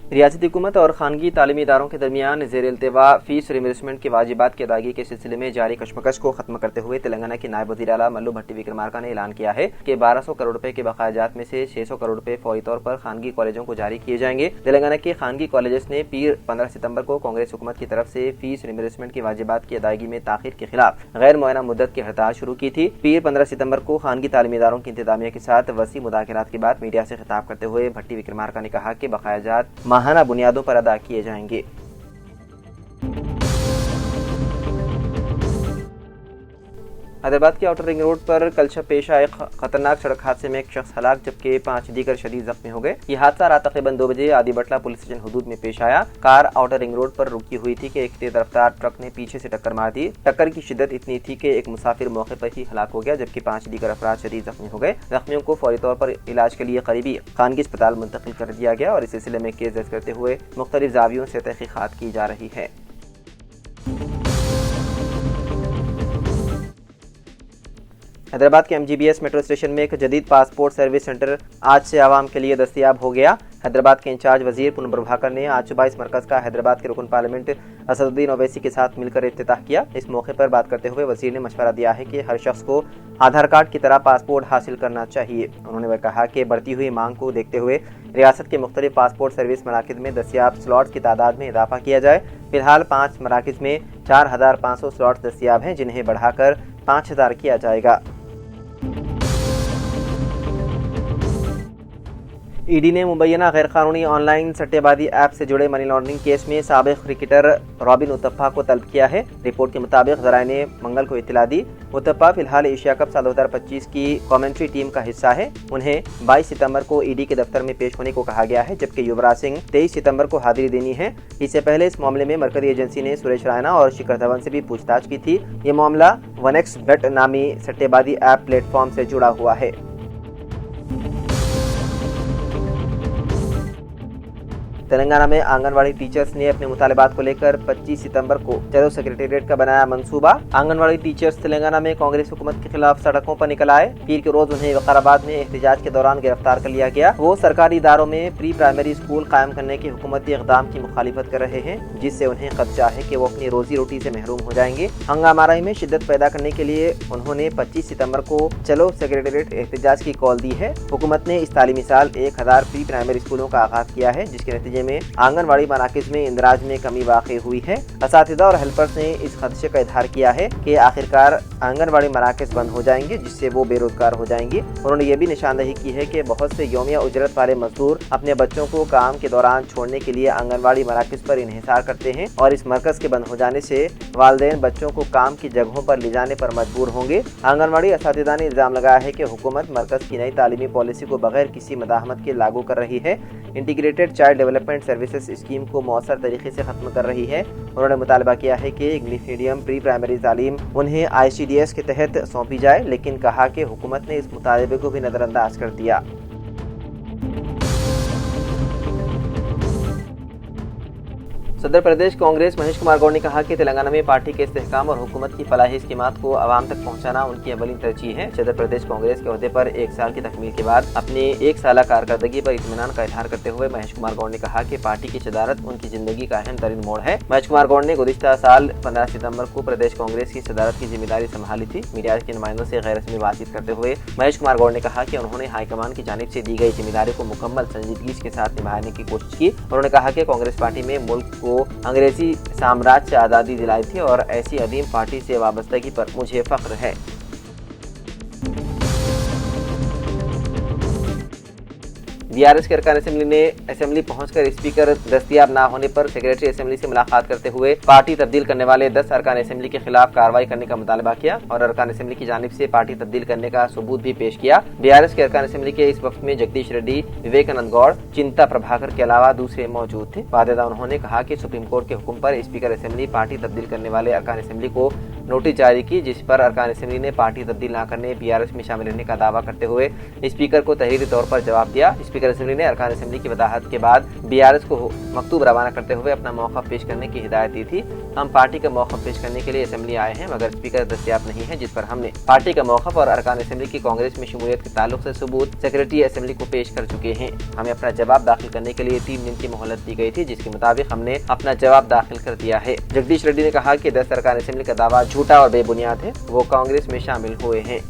रियासती हुकूमत और खानगी तालीमी इदारों के दरमियान ज़ेर इल्तिवा फीस रिइंबर्समेंट की वाजिबात की अदायगी के सिलसिले में जारी कशमकश को खत्म करते हुए तेलंगाना के नायब वज़ीर आला मल्लू भट्टी विक्रमार्का ने ऐलान किया है कि 1200 करोड़ रुपए के बकायाजात में से 600 करोड़ रुपए फौरी तौर पर खानगी कॉलेजों को जारी किए जाएंगे। तेलंगाना के खानगी कॉलेजेस ने पीर 15 सितंबर को कांग्रेस हुकूमत की तरफ से फीस रिइंबर्समेंट की वाजिबात की अदायगी में ताखीर के खिलाफ गैर मुअय्यना मुद्दत की हड़ताल शुरू की थी। पीर 15 सितंबर को खानगी तालीमी इदारों की इंतजामिया के साथ वसी मुज़ाकरात के बाद मीडिया से खिताब करते हुए भट्टी विक्रमार्का ने कहा कि बकायाजात माहाना बुनियादों पर अदा किए जाएंगे। हैदराबाद के आउटर रिंग रोड पर कल शब पेश आए खतरनाक सड़क हादसे में एक शख्स हलाक जबकि 5 दीगर शदीद जख्मी हो गए। यह हादसा रात तकरीबन 2 बजे आदिबटला पुलिस स्टेशन हुदूद में पेश आया। कार आउटर रिंग रोड पर रुकी हुई थी कि एक तेज रफ्तार ट्रक ने पीछे से टक्कर मार दी। टक्कर की शिद्दत इतनी थी कि एक मुसाफिर मौके पर ही हलाक हो गया जबकि 5 दीगर अफराद शदीद जख्मी हो गए। जख्मियों को फौरी तौर पर इलाज के लिए करीबी खानगी अस्पताल मुंतकिल कर दिया गया और इस सिलसिले में केस दर्ज करते हुए मुख्तलिफ जावियों से तहकीकात की जा रही है। हैदराबाद के MGBS मेट्रो स्टेशन में एक जदीद पासपोर्ट सर्विस सेंटर आज से आवाम के लिए दस्तयाब हो गया। हैदराबाद के इंचार्ज वजीर पूनम प्रभाकर ने आज सुबह इस मरकज का हैदराबाद के रुकन पार्लियामेंट असदुद्दीन ओवैसी के साथ मिलकर इफ्तिताह किया। इस मौके पर बात करते हुए वजीर ने मशवरा दिया है कि हर शख्स को आधार कार्ड की तरह पासपोर्ट हासिल करना चाहिए। उन्होंने कहा कि बढ़ती हुई मांग को देखते हुए रियासत के मुख्तलिफ पासपोर्ट सर्विस मराकिज़ में दस्तयाब स्लॉट्स की तादाद में इजाफा किया जाए। फिलहाल 5 मराकिज़ में 4500 स्लॉट्स दस्तयाब हैं जिन्हें बढ़ाकर 5000 किया जाएगा। ईडी ने मुबैना गैर कानूनी ऑनलाइन सट्टेबाजी ऐप से जुड़े मनी लॉन्ड्रिंग केस में साबिक क्रिकेटर रॉबिन उतप्पा को तलब किया है। रिपोर्ट के मुताबिक ज़राए ने मंगल को इत्तला दी। उतप्पा फिलहाल एशिया कप साल 2025 की कमेंट्री टीम का हिस्सा है। उन्हें 22 सितंबर को ईडी के दफ्तर में पेश होने को कहा गया है जबकि युवराज सिंह 23 सितंबर को हाजिरी देनी है। इससे पहले इस मामले में मरकजी एजेंसी ने सुरेश रैना और शिखर धवन से भी पूछताछ की थी। ये मामला 1xBet नामी सट्टेबाजी ऐप प्लेटफॉर्म से जुड़ा हुआ है। तेलंगाना में आंगनवाड़ी टीचर्स ने अपने मुतालिबात को लेकर 25 सितंबर को चलो सेक्रेटेरिएट का बनाया मंसूबा। आंगनवाड़ी टीचर्स तेलंगाना में कांग्रेस हुकूमत के खिलाफ सड़कों पर निकल आए। पीर के रोज उन्हें वकाराबाद में एहतजाज के दौरान गिरफ्तार कर लिया गया। वो सरकारी इदारों में प्री प्राइमरी स्कूल कायम करने के हुकूमती इक़दाम की मुखालिफत कर रहे हैं जिससे उन्हें खदशा है कि वो अपनी रोजी रोटी से महरूम हो जाएंगे। हंगामाराई में शिद्दत पैदा करने के लिए उन्होंने 25 सितंबर को चलो सेक्रेटेरिएट एहतजाज की कॉल दी है। हुकूमत ने इस तालीमी साल 1000 प्री प्राइमरी स्कूलों का आगाज किया है जिसके नतीजे में आंगनवाड़ी मराकिज में इंदराज में कमी वाक़ई हुई है। असातिज़ा और हेल्पर्स ने इस खदशे का इजहार किया है कि आखिरकार आंगनवाड़ी मराकिज बंद हो जाएंगे जिससे वो बेरोजगार हो जाएंगे। उन्होंने ये भी निशानदही की है कि बहुत से यौमिया उजरत वाले मजदूर अपने बच्चों को काम के दौरान छोड़ने के लिए आंगनवाड़ी मराकिज पर इन्हिसार करते हैं और इस मरकज के बंद हो जाने से वालिदैन बच्चों को काम की जगहों पर ले जाने पर मजबूर होंगे। आंगनवाड़ी असातिज़ा ने इल्जाम लगाया है कि हुकूमत मरकज की नई तालीमी पॉलिसी को बगैर किसी मदाहमत के लागू कर रही है। Integrated child development services scheme को मौसर तरीके से खत्म कर रही है। उन्होंने मुतालबा किया है कि इंग्लिश मीडियम प्री प्राइमरी तालीम उन्हें ICDS के तहत सौंपी जाए लेकिन कहा कि हुकूमत ने इस मुतालबे को भी नजरअंदाज कर दिया। सदर प्रदेश कांग्रेस महेश कुमार गौड़ ने कहा कि तेलंगाना में पार्टी के इस्तेहकाम और हुकूमत की फलाही स्कीमात को आवाम तक पहुंचाना उनकी अवलीन तरजीह है। सदर प्रदेश कांग्रेस के ओहदे पर 1 साल की तकमील के बाद अपने 1 साला कारकर्दगी पर इत्मीनान का इजहार करते हुए महेश कुमार गौड़ ने कहा कि पार्टी की सदारत उनकी जिंदगी का अहम तरीन मोड़ है। महेश कुमार गौड़ ने गुज़िश्ता साल 15 सितंबर को प्रदेश कांग्रेस की सदारत की जिम्मेदारी संभाली थी। मीडिया के नुमाइंदों से गैर रस्मी बातचीत करते हुए महेश कुमार गौड़ ने कहा कि उन्होंने हाईकमान की जानिब से दी गई जिम्मेदारी को मुकम्मल संजीदगी के साथ निभाने की कोशिश की। उन्होंने कहा कि कांग्रेस पार्टी में मुल्क को अंग्रेजी साम्राज्य से आज़ादी दिलाई थी और ऐसी अदीम पार्टी से वाबस्तगी पर मुझे फख्र है। BRS के अरकान असेंबली ने असेंबली पहुंचकर स्पीकर दस्तयाब न होने पर सेक्रेटरी असेंबली से मुलाकात करते हुए पार्टी तब्दील करने वाले 10 अरकान असेंबली के खिलाफ कार्रवाई करने का मुतालबा किया और अरकान असेंबली की जानिब से पार्टी तब्दील करने का सबूत भी पेश किया। BRS के अरकान असेंबली के इस वक्त में जगदीश रेड्डी, विवेकानंद गौड़, चिंता प्रभाकर के अलावा दूसरे मौजूद थे। वादेदा उन्होंने कहा कि सुप्रीम कोर्ट के हुक्म पर स्पीकर असेंबली पार्टी तब्दील करने वाले अरकान असेंबली को नोटिस जारी की, जिस पर अरकान असेंबली ने पार्टी तब्दील न करने, बीआरएस में शामिल रहने का दावा करते हुए स्पीकर को तहरीरी तौर पर जवाब दिया। स्पीकर असेंबली ने अरकान असेंबली की वजाहत के बाद बीआरएस को मकतूब रवाना करते हुए अपना मौक़िफ़ पेश करने की हिदायत दी थी। हम पार्टी का मौक़िफ़ पेश करने के लिए असेंबली आए हैं, मगर स्पीकर दस्तयाब नहीं है, जिस पर हमने पार्टी का मौक़िफ़ और अरकान असेंबली की कांग्रेस में शमूलियत के ताल्लुक से सबूत सेक्रेटरी असेंबली को पेश कर चुके हैं। हमें अपना जवाब दाखिल करने के लिए 3 दिन की मोहलत दी गई थी, जिसके मुताबिक हमने अपना जवाब दाखिल कर दिया है। जगदीश रेड्डी ने कहा कि 10 अरकान असेंबली का दावा झूठा और बेबुनियाद है, वो कांग्रेस में शामिल हुए हैं।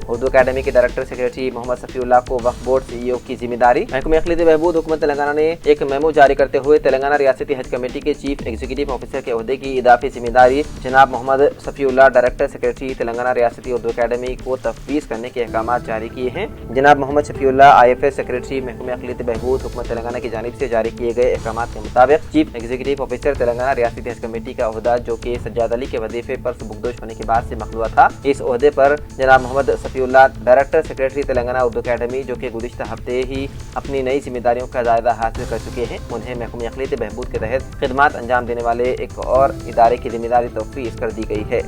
उर्दू अकेडमी के डायरेक्टर सेक्रेटरी मोहम्मद सफीउल्लाह को वक्फ बोर्ड सीईओ की जिम्मेदारी। महकमे अक़लियत बहबूद हुकूमत तेलंगाना ने एक मेमो जारी करते हुए तेलंगाना रियासती हज कमेटी के चीफ एग्जीक्यूटिव ऑफिसर के ओहदे की इजाफी जिम्मेदारी जनाब मोहम्मद सफीउल्लाह डायरेक्टर सेक्रेटरी तेलंगाना रियासती उर्दू अकेडमी को तफवीज़ करने के अहकाम जारी किए हैं। जनाब मोहम्मद सफीउल्लाह IFS सेक्रेटरी महकमे अक़लियत बहबूद हुकूमत तेलंगाना की जानिब से जारी किए गए अहकाम के मुताबिक चीफ एग्जीक्यूटिव ऑफिसर तेलंगाना रियासती हज कमेटी का ओहदा, जो कि सज्जाद अली के वजीफे पर सुबुकदोश होने के बाद से मखलूआ था, इस ओहदे पर जनाब Mohammed Safiullah director secretary Telangana Urdu academy, जो कि गुज़िश्ता हफ्ते ही अपनी नई जिम्मेदारियों का जायजा हासिल कर चुके हैं, उन्हें महकमे अक़लियत बहबूद के तहत खिदमात अंजाम देने वाले एक और इदारे की जिम्मेदारी तौफ़ीज़ कर दी गई है।